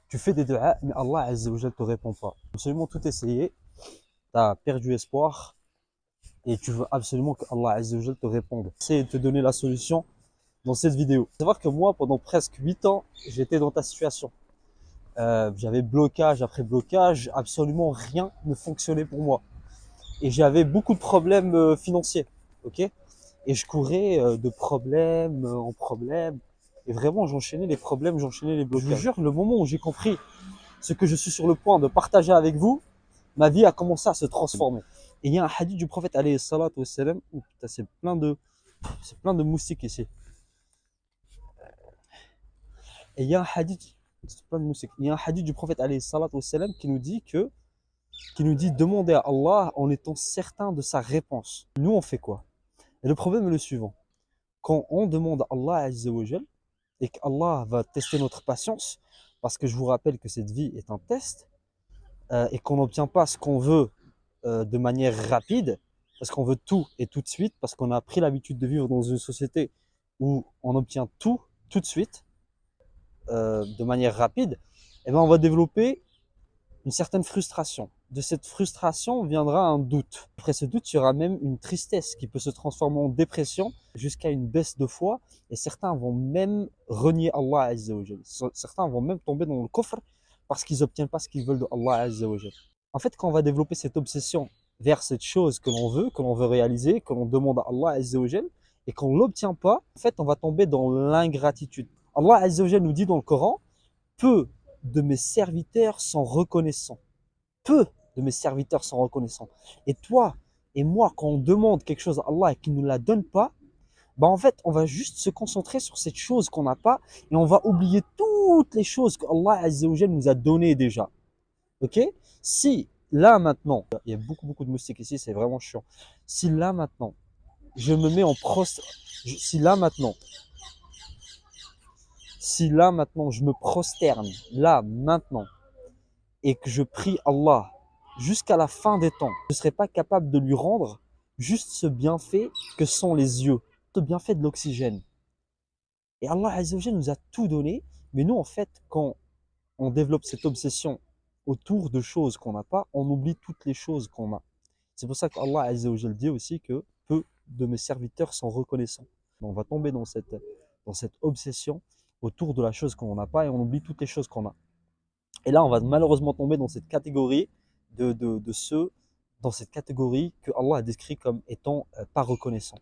Tu fais des du'as, mais Allah Azza wa Jal te répond pas. Absolument tout essayer, tu as perdu espoir et tu veux absolument que Allah Azza wa Jal te réponde. C'est te donner la solution dans cette vidéo. Faut savoir que moi, pendant presque 8 ans, j'étais dans ta situation. J'avais blocage après blocage, absolument rien ne fonctionnait pour moi. Et j'avais beaucoup de problèmes financiers, ok. Et je courais de problème en problème. Et vraiment, j'enchaînais les problèmes, j'enchaînais les blocages. Je vous jure, le moment où j'ai compris ce que je suis sur le point de partager avec vous, ma vie a commencé à se transformer. Et il y a un hadith du prophète, alayhi salatu wassalam, c'est plein de moustiques ici. Et il y a un hadith, c'est plein de moustiques. Il y a un hadith du prophète, alayhi salatu wassalam, qui nous dit demander à Allah en étant certain de sa réponse. Nous, on fait quoi? Et le problème est le suivant. Quand on demande à Allah Azza wa Jal et qu'Allah va tester notre patience, parce que je vous rappelle que cette vie est un test, et qu'on n'obtient pas ce qu'on veut de manière rapide, parce qu'on veut tout et tout de suite, parce qu'on a pris l'habitude de vivre dans une société où on obtient tout de suite, de manière rapide, et ben on va développer une certaine frustration. De cette frustration viendra un doute. Après ce doute, il y aura même une tristesse qui peut se transformer en dépression jusqu'à une baisse de foi. Et certains vont même renier Allah Azza wa Jal. Certains vont même tomber dans le coffre parce qu'ils n'obtiennent pas ce qu'ils veulent de Allah Azza wa Jal. En fait, quand on va développer cette obsession vers cette chose que l'on veut réaliser, que l'on demande à Allah Azza wa Jal, et qu'on ne l'obtient pas, en fait, on va tomber dans l'ingratitude. Allah Azza wa Jal nous dit dans le Coran, peu de mes serviteurs sont reconnaissants. Peu de mes serviteurs sont reconnaissants. Et toi et moi, quand on demande quelque chose à Allah et qu'il ne nous la donne pas, bah en fait, on va juste se concentrer sur cette chose qu'on n'a pas et on va oublier toutes les choses que Allah Azza wa Jal nous a données déjà. Ok? Si là maintenant, il y a beaucoup de moustiques ici, c'est vraiment chiant. Si là maintenant, je me mets en si là maintenant, je me prosterne, là maintenant, et que je prie Allah jusqu'à la fin des temps, je ne serai pas capable de lui rendre juste ce bienfait que sont les yeux, ce bienfait de l'oxygène. Et Allah Azza wa Jalla nous a tout donné, mais nous en fait, quand on développe cette obsession autour de choses qu'on n'a pas, on oublie toutes les choses qu'on a. C'est pour ça qu'Allah Azza wa Jalla dit aussi que peu de mes serviteurs sont reconnaissants. On va tomber dans cette obsession autour de la chose qu'on n'a pas et on oublie toutes les choses qu'on a. Et là, on va malheureusement tomber dans cette catégorie de ceux, dans cette catégorie que Allah a décrit comme étant pas reconnaissants.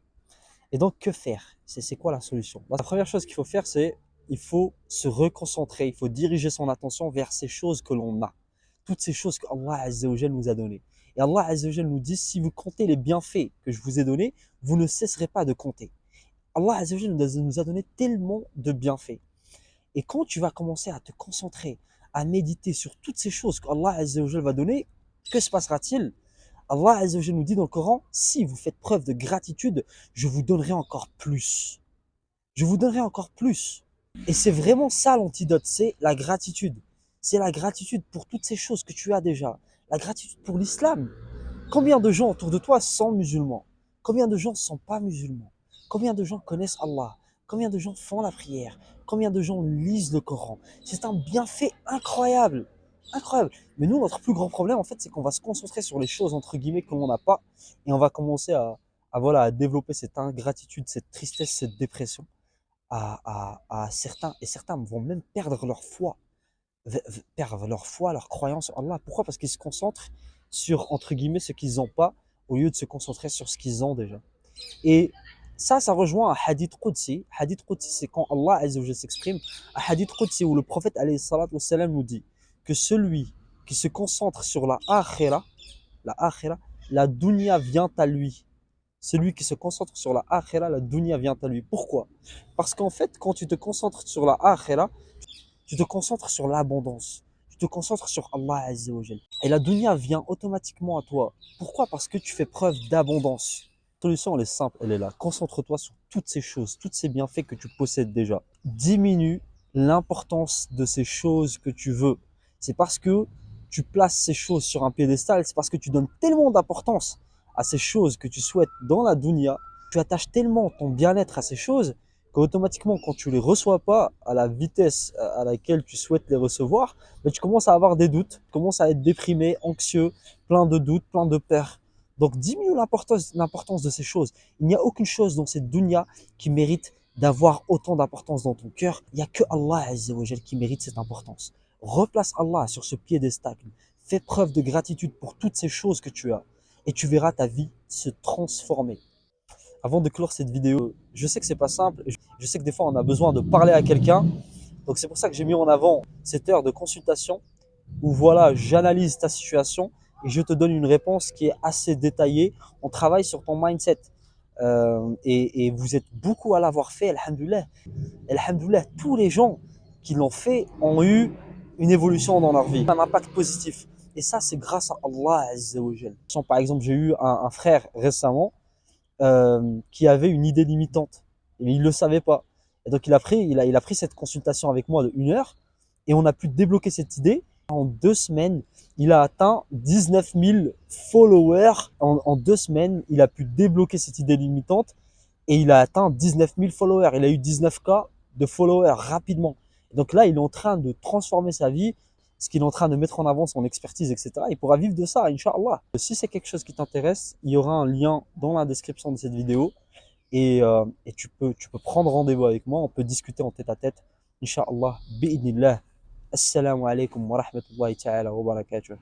Et donc, que faire? C'est quoi la solution? La première chose qu'il faut faire, c'est il faut se reconcentrer, il faut diriger son attention vers ces choses que l'on a. Toutes ces choses que Allah Azza wa Jal nous a données. Et Allah Azza wa Jal nous dit, si vous comptez les bienfaits que je vous ai donnés, vous ne cesserez pas de compter. Allah Azza wa Jal nous a donné tellement de bienfaits. Et quand tu vas commencer à te concentrer, à méditer sur toutes ces choses qu'Allah Azza wa Jal va donner, que se passera-t-il? Allah Azza wa Jal nous dit dans le Coran, si vous faites preuve de gratitude, je vous donnerai encore plus. Je vous donnerai encore plus. Et c'est vraiment ça l'antidote, c'est la gratitude. C'est la gratitude pour toutes ces choses que tu as déjà. La gratitude pour l'islam. Combien de gens autour de toi sont musulmans? Combien de gens ne sont pas musulmans? Combien de gens connaissent Allah? Combien de gens font la prière? Combien de gens lisent le Coran? C'est un bienfait incroyable. Incroyable. Mais nous, notre plus grand problème, en fait, c'est qu'on va se concentrer sur les choses, entre guillemets, que l'on n'a pas. Et on va commencer voilà, à développer cette ingratitude, cette tristesse, cette dépression à certains. Et certains vont même perdre leur foi, leur croyance en Allah. Pourquoi? Parce qu'ils se concentrent sur, entre guillemets, ce qu'ils n'ont pas, au lieu de se concentrer sur ce qu'ils ont déjà. Et ça rejoint un hadith Qudsi. Hadith Qudsi, c'est quand Allah Azza wa Jalla s'exprime. Un hadith Qudsi où le prophète alayhi salatu wassalam nous dit que celui qui se concentre sur la dunya vient à lui. Celui qui se concentre sur la akhira, la dunya vient à lui. Pourquoi? Parce qu'en fait, quand tu te concentres sur la akhira, tu te concentres sur l'abondance. Tu te concentres sur Allah Azza wa Jal. Et la dunya vient automatiquement à toi. Pourquoi? Parce que tu fais preuve d'abondance. La solution, elle est simple, elle est là. Concentre-toi sur toutes ces choses, tous ces bienfaits que tu possèdes déjà. Diminue l'importance de ces choses que tu veux. C'est parce que tu places ces choses sur un piédestal, c'est parce que tu donnes tellement d'importance à ces choses que tu souhaites dans la dunya, tu attaches tellement ton bien-être à ces choses qu'automatiquement, quand tu les reçois pas à la vitesse à laquelle tu souhaites les recevoir, ben, tu commences à avoir des doutes, tu commences à être déprimé, anxieux, plein de doutes, plein de peurs. Donc diminue l'importance de ces choses. Il n'y a aucune chose dans cette dunya qui mérite d'avoir autant d'importance dans ton cœur. Il n'y a que Allah Azza wa Jal qui mérite cette importance. Replace Allah sur ce piédestal. Fais preuve de gratitude pour toutes ces choses que tu as et tu verras ta vie se transformer. Avant de clore cette vidéo, je sais que c'est pas simple, je sais que des fois on a besoin de parler à quelqu'un, donc c'est pour ça que j'ai mis en avant cette heure de consultation où voilà, j'analyse ta situation et je te donne une réponse qui est assez détaillée. On travaille sur ton mindset et vous êtes beaucoup à l'avoir fait, alhamdoulilah. Alhamdoulilah, tous les gens qui l'ont fait ont eu une évolution dans leur vie, un impact positif. Et ça, c'est grâce à Allah Azza wa Jal. Par exemple, j'ai eu un frère récemment qui avait une idée limitante, mais il ne le savait pas. Et donc il a pris cette consultation avec moi de 1 heure et on a pu débloquer cette idée. En 2 semaines, il a atteint 19 000 followers. En 2 semaines, il a pu débloquer cette idée limitante et il a atteint 19 000 followers. Il a eu 19K de followers rapidement. Donc là, il est en train de transformer sa vie, ce qu'il est en train de mettre en avant, son expertise, etc. Il pourra vivre de ça, Inch'Allah. Si c'est quelque chose qui t'intéresse, il y aura un lien dans la description de cette vidéo et tu peux prendre rendez-vous avec moi. On peut discuter en tête à tête. Inch'Allah, bi'idnillah. Assalamu alaikum wa rahmatullahi ta'ala wa barakatuh.